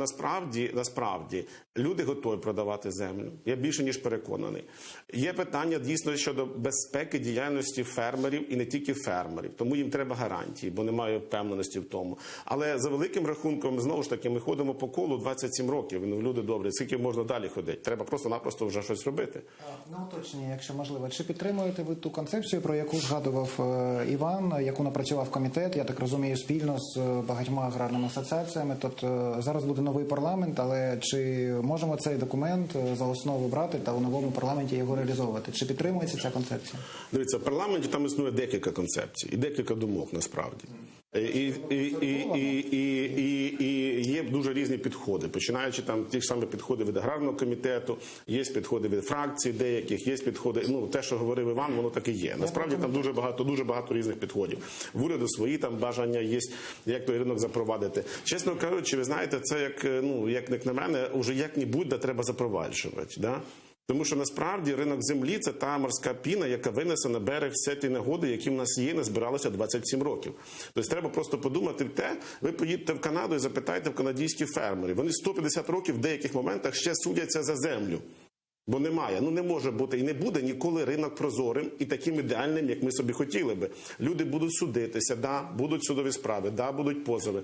насправді люди готові продавати землю. Я більше ніж переконаний. Є питання дійсно щодо безпеки діяльності фермерів і не тільки фермерів. Тому їм треба гарантії, бо немає впевненості в тому. Але за великим рахунком, знову ж таки, ми ходимо по колу 27 років. Люди добрі, скільки можна далі ходити? Треба просто-напросто вже щось робити. На уточнення, якщо можливо. Чи підтримуєте ви ту концепцію, про яку згадував Іван, яку напрацював комітет, я так розумію, спільно з багатьма аграрними асоціаціями? Тобто зараз буде новий парламент, але чи можемо цей документ за основу брати та у новому парламенті його реалізовувати? Чи підтримується ця концепція? Дивіться, в парламенті там існує декілька концепцій і декілька думок, насправді. І є дуже різні підходи, починаючи там ті ж самі підходи від аграрного комітету, є підходи від фракцій деяких, є підходи, те, що говорив Іван, воно так і є. Насправді там дуже багато різних підходів. В уряду свої там бажання є, як той ринок запровадити. Чесно кажучи, ви знаєте, це як на мене, уже як-небудь треба запроваджувати, да? Тому що насправді ринок землі – це та морська піна, яка винесе на берег всі ті негоди, які в нас є, не збиралися 27 років. Тобто треба просто подумати те, ви поїдете в Канаду і запитайте в канадійських фермерів. Вони 150 років в деяких моментах ще судяться за землю. Бо немає, не може бути і не буде ніколи ринок прозорим і таким ідеальним, як ми собі хотіли би. Люди будуть судитися, будуть судові справи, будуть позови,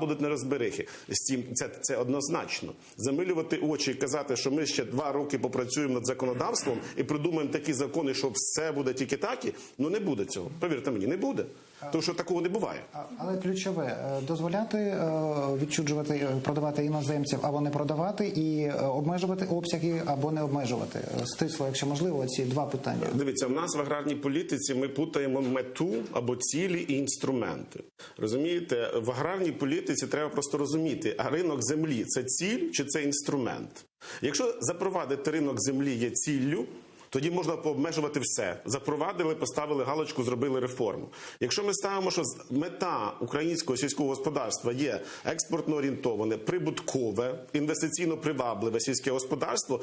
будуть нерозберихи. Це однозначно. Замилювати очі і казати, що ми ще 2 роки попрацюємо над законодавством і придумаємо такі закони, що все буде тільки такі, не буде цього. Повірте мені, не буде. Тому що такого не буває. Але ключове, дозволяти відчуджувати, продавати іноземців або не продавати, і обмежувати обсяги або не обмежувати. Стисло, якщо можливо, ці 2 питання. Дивіться, в нас в аграрній політиці ми путаємо мету або цілі і інструменти. Розумієте, в аграрній політиці треба просто розуміти, а ринок землі – це ціль чи це інструмент? Якщо запровадити ринок землі є ціллю, тоді можна пообмежувати все. Запровадили, поставили галочку, зробили реформу. Якщо ми ставимо, що мета українського сільського господарства є експортно орієнтоване, прибуткове, інвестиційно привабливе сільське господарство,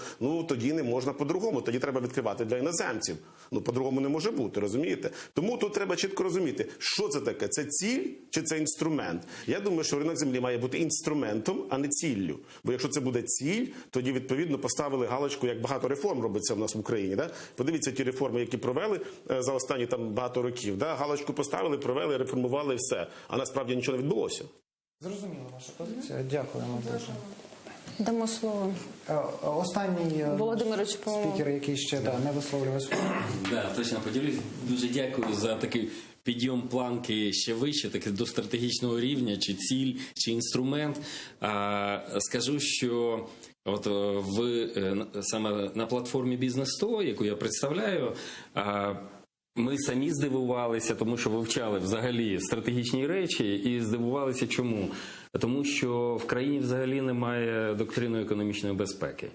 тоді не можна по-другому. Тоді треба відкривати для іноземців. По-другому не може бути, розумієте? Тому тут треба чітко розуміти, що це таке. Це ціль чи це інструмент? Я думаю, що ринок землі має бути інструментом, а не ціллю. Бо якщо це буде ціль, тоді відповідно поставили галочку, як багато реформ робиться в нас в Україні. Подивіться ті реформи, які провели за останні багато років. Галочку поставили, провели, реформували і все. А насправді нічого не відбулося. Зрозуміла ваша позиція. Дякуємо дуже. Дамо слово. Останній Володимирович, спікер, який ще не висловлювався. Точно поділюсь. Дуже дякую за такий підйом планки ще вище, таке до стратегічного рівня, чи ціль, чи інструмент. Скажу, що саме на платформі Бізнес 100, яку я представляю, ми самі здивувалися, тому що вивчали взагалі стратегічні речі і здивувалися чому. Тому що в країні взагалі немає доктрини економічної безпеки.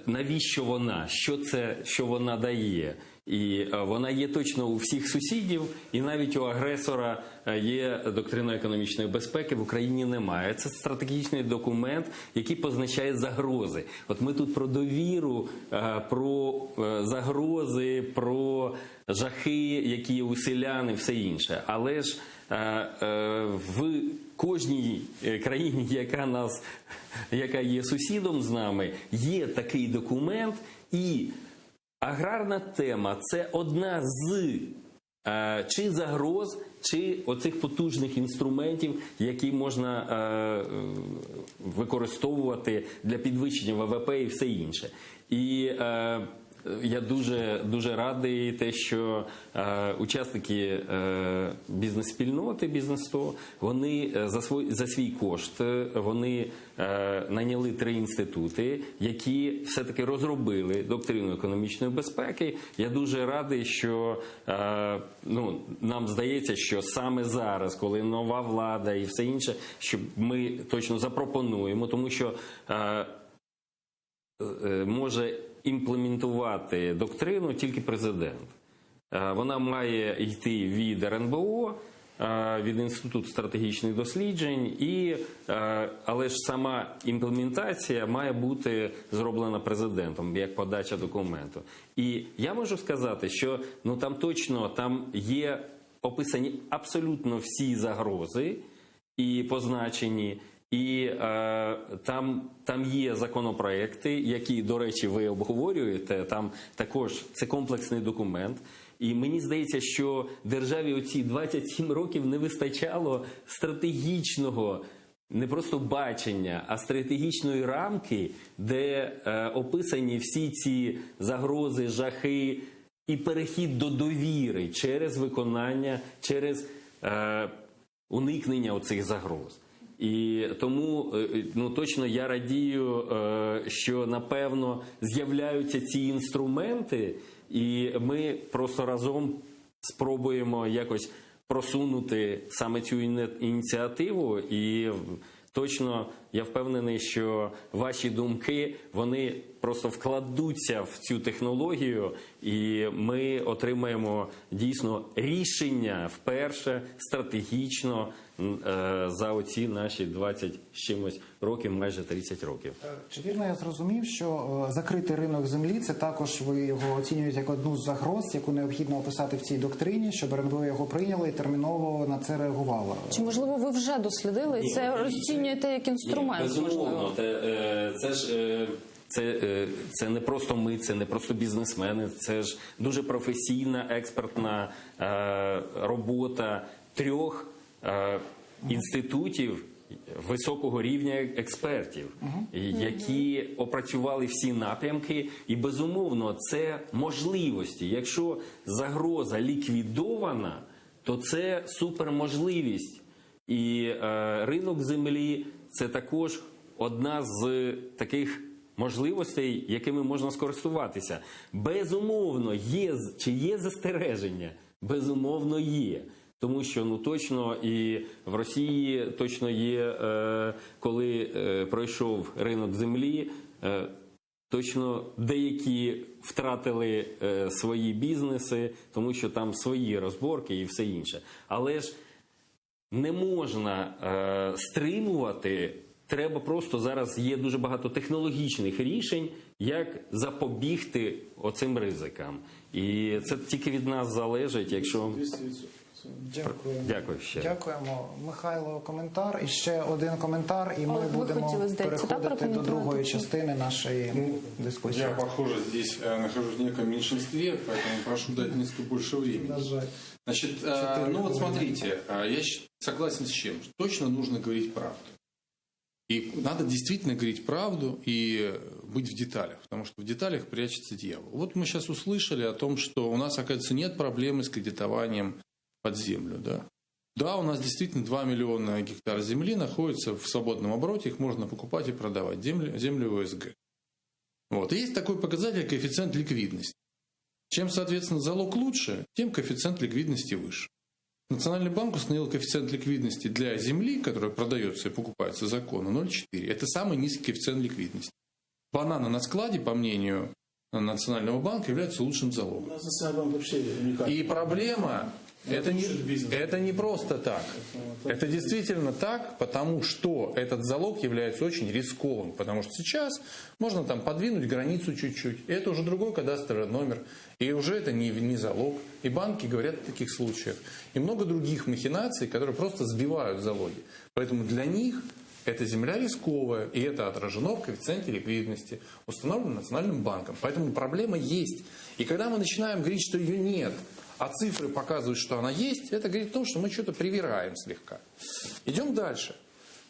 Навіщо вона? Що вона дає? І вона є точно у всіх сусідів, і навіть у агресора є доктрина економічної безпеки, в Україні немає. Це стратегічний документ, який позначає загрози. От ми тут про довіру, про загрози, про жахи, які є у селян і все інше. Але ж в кожній країні, яка є сусідом з нами, є такий документ, і аграрна тема – це одна з чи загроз, чи оцих потужних інструментів, які можна використовувати для підвищення ВВП і все інше. І я дуже радий те, що учасники бізнес-спільноти «Бізнес-100», вони за свій кошт, вони найняли 3 інститути, які все-таки розробили доктрину економічної безпеки. Я дуже радий, що нам здається, що саме зараз, коли нова влада і все інше, що ми точно запропонуємо, тому що може імплементувати доктрину тільки президент. Вона має йти від РНБО, від Інституту стратегічних досліджень, але ж сама імплементація має бути зроблена президентом, як подача документу. І я можу сказати, що там є описані абсолютно всі загрози і позначені, і там є законопроекти, які, до речі, ви обговорюєте, там також це комплексний документ. І мені здається, що державі оці 27 років не вистачало стратегічного, не просто бачення, а стратегічної рамки, де описані всі ці загрози, жахи і перехід до довіри через виконання, через уникнення оцих загроз. І тому точно я радію, що напевно з'являються ці інструменти, і ми просто разом спробуємо якось просунути саме цю ініціативу. І точно я впевнений, що ваші думки, вони просто вкладуться в цю технологію, і ми отримаємо дійсно рішення вперше стратегічно за оці наші 20 з чимось років, майже 30 років. Чи вірно я зрозумів, що закритий ринок землі, це також ви його оцінюєте як одну з загроз, яку необхідно описати в цій доктрині, щоб РНБО його прийняли і терміново на це реагувало? Чи, можливо, ви вже дослідили і це розцінюєте як інструмент? Безумовно. це не просто ми, це не просто бізнесмени, це ж дуже професійна, експертна робота 3 інститутів високого рівня експертів, які опрацювали всі напрямки. І, безумовно, це можливості. Якщо загроза ліквідована, то це суперможливість. І ринок землі – це також одна з таких можливостей, якими можна скористуватися. Безумовно, є застереження? Безумовно, є. Тому що, точно, і в Росії точно є, коли пройшов ринок землі, точно деякі втратили свої бізнеси, тому що там свої розборки і все інше. Але ж не можна стримувати, треба просто, зараз є дуже багато технологічних рішень, як запобігти оцим ризикам. І це тільки від нас залежить, якщо... Дякую ще. Дякуємо. Михайло, коментар. І ще один коментар, і ми будемо переходити до другої частини нашої дискусії. Я, похоже, здесь нахожусь в неком меньшинстве, поэтому прошу дать несколько больше времени. Значит, вот смотрите, я согласен с чем? Точно нужно говорить правду. И надо действительно говорить правду и быть в деталях, потому что в деталях прячется дьявол. Вот мы сейчас услышали о том, что у нас, оказывается, нет проблемы с кредитованием под землю, да? Да, у нас действительно 2 миллиона гектар земли находится в свободном обороте, их можно покупать и продавать, землю ОСГ. Вот. И есть такой показатель коэффициент ликвидности. Чем, соответственно, залог лучше, тем коэффициент ликвидности выше. Национальный банк установил коэффициент ликвидности для земли, которая продается и покупается законно, 0,4. Это самый низкий коэффициент ликвидности. Бананы на складе, по мнению Национального банка, являются лучшим залогом. И проблема... Это не просто так. Это действительно так, потому что этот залог является очень рисковым. Потому что сейчас можно там подвинуть границу чуть-чуть. И это уже другой кадастровый номер. И уже это не залог. И банки говорят о таких случаях. И много других махинаций, которые просто сбивают залоги. Поэтому для них эта земля рисковая. И это отражено в коэффициенте ликвидности, установленном Национальным банком. Поэтому проблема есть. И когда мы начинаем говорить, что ее нет, а цифры показывают, что она есть, это говорит о том, что мы что-то привираем слегка. Идем дальше.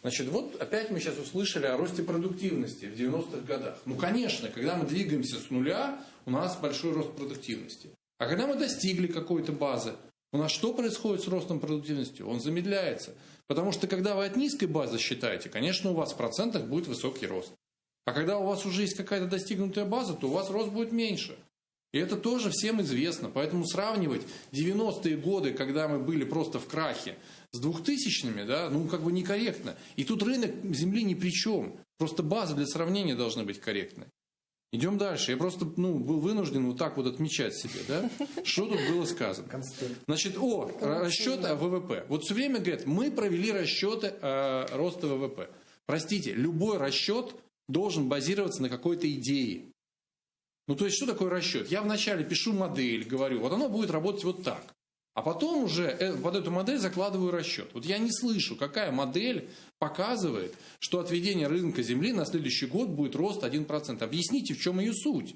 Значит, вот опять мы сейчас услышали о росте продуктивности в 90-х годах. Ну, конечно, когда мы двигаемся с нуля, у нас большой рост продуктивности. А когда мы достигли какой-то базы, у нас что происходит с ростом продуктивности? Он замедляется. Потому что когда вы от низкой базы считаете, конечно, у вас в процентах будет высокий рост. А когда у вас уже есть какая-то достигнутая база, то у вас рост будет меньше. И это тоже всем известно. Поэтому сравнивать 90-е годы, когда мы были просто в крахе, с 2000-ми, да, некорректно. И тут рынок земли ни при чем. Просто база для сравнения должна быть корректной. Идем дальше. Я просто был вынужден вот так вот отмечать себе, да, что тут было сказано. Значит, расчеты о ВВП. Вот все время говорят, мы провели расчеты роста ВВП. Простите, любой расчет должен базироваться на какой-то идее. То есть, что такое расчет? Я вначале пишу модель, говорю, вот оно будет работать вот так. А потом уже под эту модель закладываю расчет. Вот я не слышу, какая модель показывает, что от введения рынка земли на следующий год будет рост 1%. Объясните, в чем ее суть.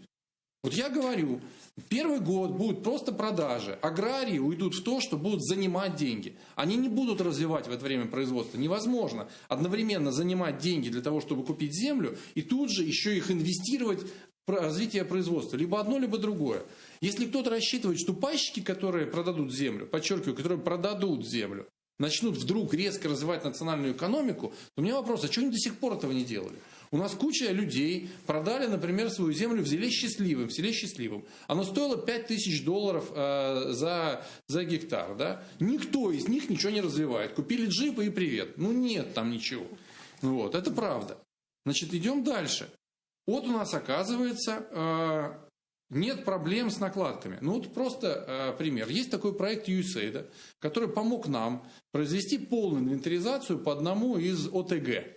Вот я говорю, первый год будут просто продажи. Аграрии уйдут в то, что будут занимать деньги. Они не будут развивать в это время производство. Невозможно одновременно занимать деньги для того, чтобы купить землю, и тут же еще их инвестировать в развитие производства. Либо одно, либо другое. Если кто-то рассчитывает, что пайщики, которые продадут землю, подчеркиваю, которые продадут землю, начнут вдруг резко развивать национальную экономику, то у меня вопрос, а что они до сих пор этого не делали? У нас куча людей продали, например, свою землю в селе Счастливым. Оно стоило $5000 за гектар. Да? Никто из них ничего не развивает. Купили джипы и привет. Нет там ничего. Это правда. Значит, идем дальше. Вот у нас, оказывается, нет проблем с накладками. Просто пример. Есть такой проект USAID, который помог нам произвести полную инвентаризацию по одному из ОТГ.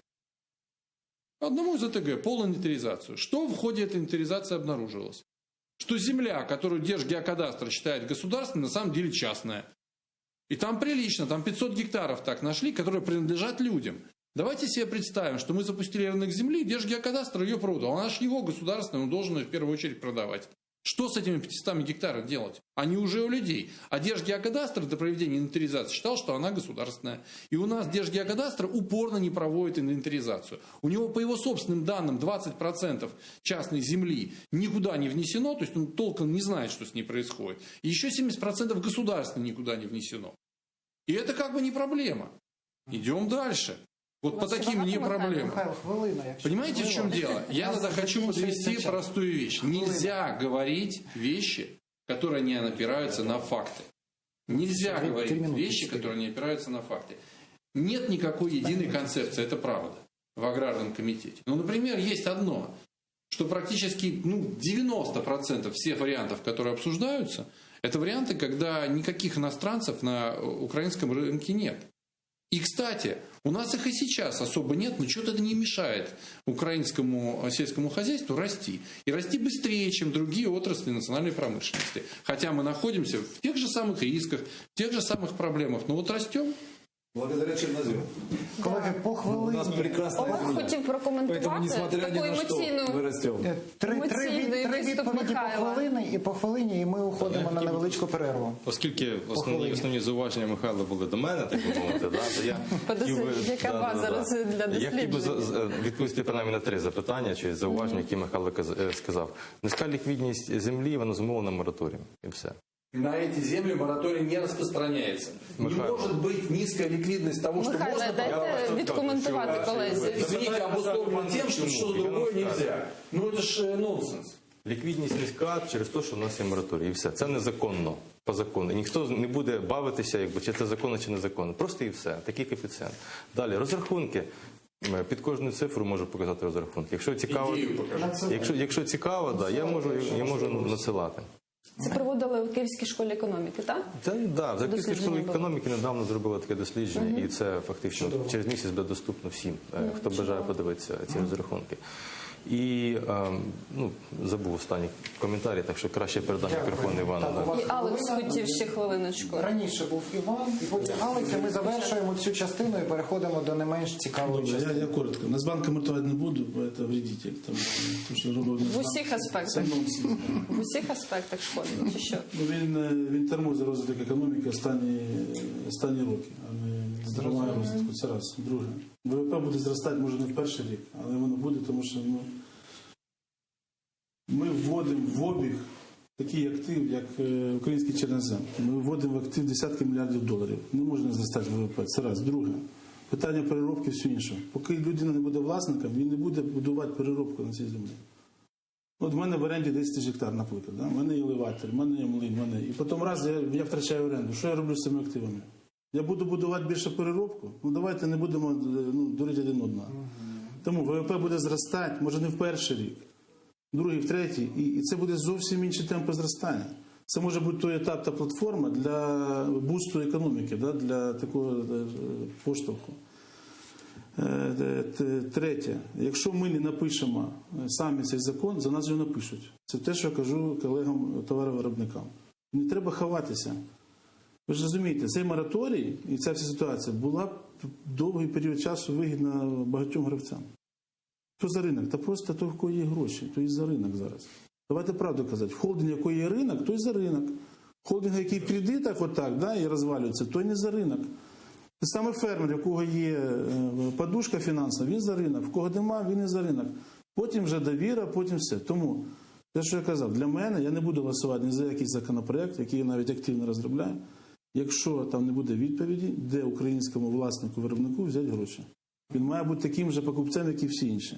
Полную инвентаризацию. Что в ходе этой инвентаризации обнаружилось? Что земля, которую Держгеокадастр считает государственной, на самом деле частная. И там прилично, там 500 гектаров так нашли, которые принадлежат людям. Давайте себе представим, что мы запустили рынок земли, Держгеокадастр ее продал. Она же его государственная, он должен ее в первую очередь продавать. Что с этими 500 гектарами делать? Они уже у людей. А Держгеокадастр до проведения инвентаризации считал, что она государственная. И у нас Держгеокадастр упорно не проводит инвентаризацию. У него, по его собственным данным, 20% частной земли никуда не внесено, то есть он толком не знает, что с ней происходит. И еще 70% государственной никуда не внесено. И это как бы не проблема. Идем дальше. Вот по таким не проблемам. Понимаете, в чем дело? Я тогда хочу подвести простую вещь. Нельзя говорить вещи, которые не опираются на факты. Нельзя говорить вещи, которые не опираются на факты. Нет никакой единой концепции, это правда, в аграрном комитете. Но, например, есть одно, что практически 90% всех вариантов, которые обсуждаются, это варианты, когда никаких иностранцев на украинском рынке нет. И, кстати, у нас их и сейчас особо нет, но что-то это не мешает украинскому сельскому хозяйству расти. И расти быстрее, чем другие отрасли национальной промышленности. Хотя мы находимся в тех же самых рисках, в тех же самых проблемах. Но вот растем. Благодаря чернозему. Колеги, по хвилині. У нас прекрасна Олег земля. хотів прокоментувати Поэтому, несмотря таку ни на что, мы растем. Три Емоційний виступ відповіді Михайла. по хвилині, і ми уходимо на невеличку перерву. Оскільки основні зауваження Михайла були до мене, так би мовити, то я хотів би, яка база для я хотів би дослідження? відповісти принаймні на 3 запитання чи зауваження, які Михайло сказав. Низька ліквідність землі, вона зумовлена мораторієм. І все. На эти земли мораторий не распространяется. Не может быть низкая ликвидность того, что Михайло, можно дайте відкоментувати колезі. Извините, обусловлено тем, что что-то другое нельзя. Ну это ж нонсенс. Ліквідність низька через те, що в нас є мораторій. І все. Це незаконно, по закону. І ніхто не буде бавитися, чи це законно, чи незаконно. Просто і все. Такий коефіцієнт. Далі, розрахунки. Під кожну цифру можу показати розрахунки. Якщо цікаво, да, я можу надсилати. Це проводили в Київській школі економіки, так? Так, в Київській школі економіки недавно зробили таке дослідження, і це фактично через місяць буде доступно всім, хто бажає подивитися ці розрахунки. І забув останній коментарі, так що краще передам мікрофон Івану. І Алекс хотів ще хвилиночку. Раніше був Іван, і потім Алекс, і ми завершуємо цю частину і переходимо до не менш цікавої частини. Я коротко. Нацбанк коментувати не буду, бо це вредитель. Тому що робив В усіх аспектах. В усіх аспектах шкодить, чи що? Він тормозить розвиток економіки останні роки, а не тримає розвитку. Це раз. Друге. ВВП буде зростати, може, не в перший рік, але воно буде, тому що ми вводимо в обіг такий актив, як український чорнозем. Ми вводимо в актив десятки мільярдів доларів. Не може не зростати ВВП. Це раз. Друге. Питання переробки, все інше. Поки людина не буде власником, він не буде будувати переробку на цій землі. От в мене в оренді 10 тисяч гектар, наприклад. Да? В мене є елеватор, в мене є млин, і потім раз я втрачаю оренду. Що я роблю з цими активами? Я буду будувати більше переробку? Давайте не будемо дурити один одного. Тому ВВП буде зростати, може не в перший рік, другий, в третій, і це буде зовсім інші темпи зростання. Це може бути той етап та платформа для бусту економіки, для такого поштовху. Третє. Якщо ми не напишемо самі цей закон, за нас його напишуть. Це те, що я кажу колегам товаровиробникам. Не треба ховатися. Ви ж розумієте, цей мораторій і ця вся ситуація була довгий період часу вигідна багатьом гравцям. Що за ринок? Та просто той, в кого є гроші, то і за ринок зараз. Давайте правду казати. В холдингу, який є ринок, той за ринок. Холдинг, який в кредитах отак, і розвалюється, той не за ринок. Те саме фермер, у якого є подушка фінансова, він за ринок. В кого нема, він не за ринок. Потім вже довіра, потім все. Тому, те, що я казав, для мене, я не буду голосувати ні за якийсь законопроект, який я навіть активно розробляю, якщо там не буде відповіді, де українському власнику-виробнику взяти гроші. Він має бути таким же покупцем, як і всі інші.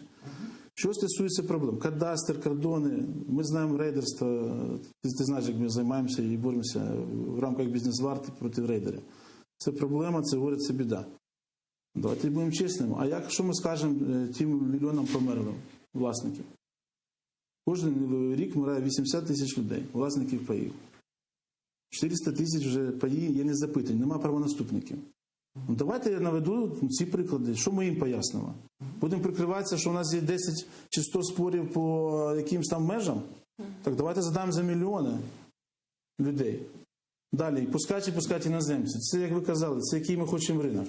Що стосується проблем? Кадастр, кордони, ми знаємо рейдерство, ти знаєш, як ми займаємося і боремося в рамках бізнес-варти проти рейдерів. Це проблема, це говорить, це біда. Давайте будемо чесними. А якщо ми скажемо тим мільйонам померлих власників? Кожен рік вмирає 80 тисяч людей, власників паїв. 400 тисяч вже паї є незапитані, нема правонаступників. Давайте я наведу ці приклади. Що ми їм пояснимо? Будемо прикриватися, що у нас є 10 чи 100 спорів по якимсь там межам? Так давайте задамо за мільйони людей. Далі, пускати іноземці. Це, як ви казали, це який ми хочемо ринок.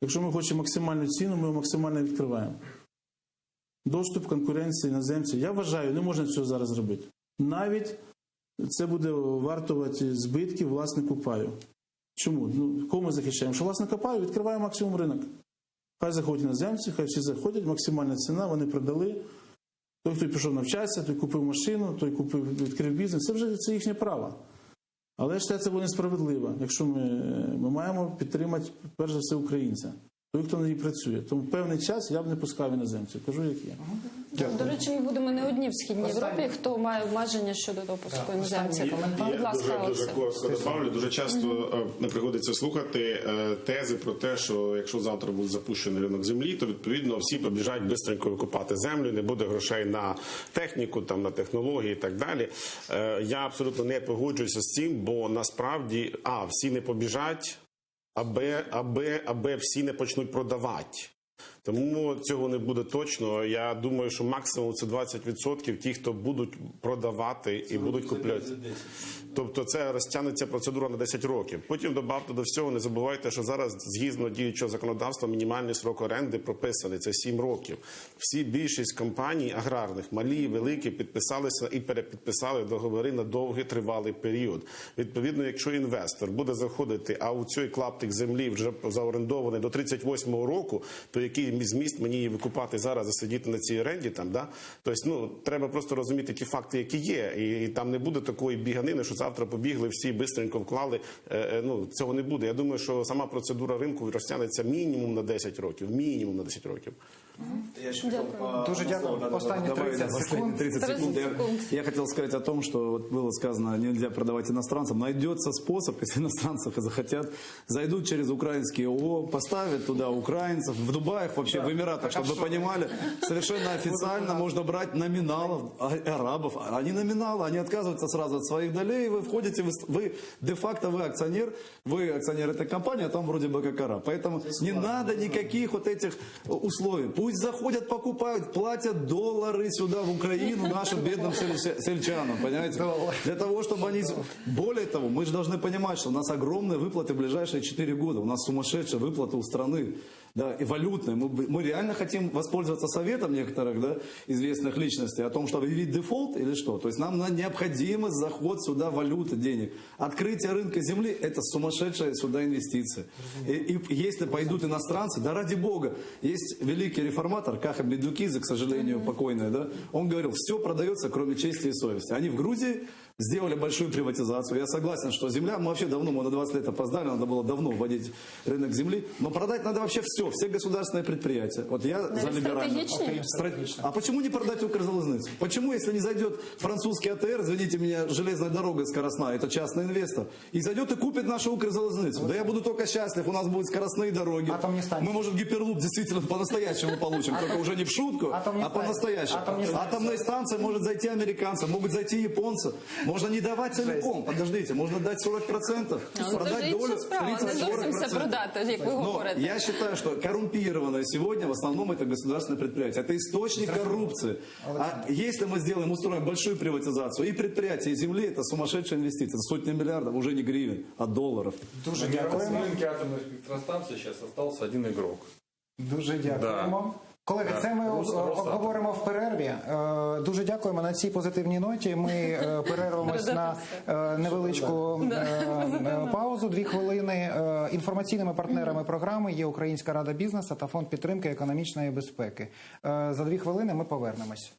Якщо ми хочемо максимальну ціну, ми його максимально відкриваємо. Доступ конкуренції іноземців. Я вважаю, не можна цього зараз зробити. Навіть це буде вартувати збитків власнику паю. Чому? Кого ми захищаємо? Що власника паю відкриває максимум ринок. Хай заходять іноземці, хай всі заходять, максимальна ціна, вони продали. Той, хто пішов навчатися, той купив машину, той відкрив бізнес. Це їхнє право. Але ж це буде несправедливо, якщо ми маємо підтримати, перш за все, українця. Той, хто на ній працює. Тому певний час я б не пускав іноземців. Кажу, як є. До речі, ми будемо не одні в Східній Європі, хто має обмеження щодо допуску іноземців. Будь ласка, дуже коротко добавлю. Дуже часто не приходиться слухати тези про те, що якщо завтра буде запущений ринок землі, то відповідно всі побіжать швидко викупати землю, не буде грошей на техніку, там на технології і так далі. Я абсолютно не погоджуюся з цим, бо насправді всі не побіжать, аби всі не почнуть продавати. Тому цього не буде точно. Я думаю, що максимум це 20% ті, хто будуть продавати і будуть купляти. Тобто це розтягнеться процедура на 10 років. Потім добавте до всього, не забувайте, що зараз згідно діючого законодавства мінімальний срок оренди прописаний – це 7 років. Більшість компаній аграрних, малі, великі, підписалися і перепідписали договори на довгий тривалий період. Відповідно, якщо інвестор буде заходити, а у цей клаптик землі вже заорендований до 38-го року, то який зміст мені її викупати зараз, засидіти на цій оренді там, да? Тобто, треба просто розуміти ті факти, які є, і там не буде такої біганини, що завтра побігли, всі бистренько вклали. Цього не буде. Я думаю, що сама процедура ринку розтягнеться мінімум на 10 років. Мінімум на 10 років. Дуже дякую. Останні 30 секунд. 30 секунд. Я хотел сказать о том, что вот было сказано, нельзя продавать иностранцам. Найдется способ, если иностранцы захотят, зайдут через украинские ООО, поставят туда украинцев, в Дубаях, вообще в Эмиратах, чтобы вы понимали, совершенно официально можно брать номиналов, арабов. Они номиналы, они отказываются сразу от своих долей, вы входите, вы де-факто вы акционер этой компании, а там вроде бы как араб. Поэтому не надо никаких вот этих условий. Пусть заходят, покупают, платят доллары сюда, в Украину, нашим бедным сельчанам, понимаете? Для того, чтобы они... Более того, мы же должны понимать, что у нас огромные выплаты в ближайшие 4 года. У нас сумасшедшие выплаты у страны. Да, и валютные. Мы реально хотим воспользоваться советом некоторых, да, известных личностей о том, что объявить дефолт или что. То есть нам необходим заход сюда валюты, денег. Открытие рынка земли – это сумасшедшая сюда инвестиция. И если пойдут иностранцы, да ради бога. Есть великий реформатор Каха Бедукидзе, к сожалению, покойный, да, он говорил, все продается, кроме чести и совести. Они в Грузии сделали большую приватизацию. Я согласен, что земля, мы вообще давно, мы на 20 лет опоздали, надо было давно вводить рынок земли, но продать надо вообще все государственные предприятия. Вот я за либеральную. А почему не продать Укрзалезницу? Почему, если не зайдет французский АТР, извините меня, железная дорога скоростная, это частный инвестор, и зайдет и купит нашу Укрзалезницу? Да я буду только счастлив, у нас будут скоростные дороги. Мы, может, гиперлуп действительно по-настоящему получим, только уже не в шутку, а по-настоящему. Атомные станции может зайти американцы, могут зайти японцы. Можно не давать целиком, подождите, можно дать 40%, продать долю 30-40%. Но я считаю, что коррумпированное сегодня в основном это государственное предприятие. Это источник коррупции. А если мы устроим большую приватизацию и предприятия, и земли, это сумасшедшая инвестиция. Это сотни миллиардов, уже не гривен, а долларов. Дуже На дякуємо. рынке атомных электростанций сейчас остался один игрок. Дуже дякуємо. Колеги, це ми обговоримо в перерві. Дуже дякуємо на цій позитивній ноті. Ми перервемось на невеличку паузу, 2 хвилини. Інформаційними партнерами програми є Українська рада бізнесу та Фонд підтримки економічної безпеки. За 2 хвилини ми повернемось.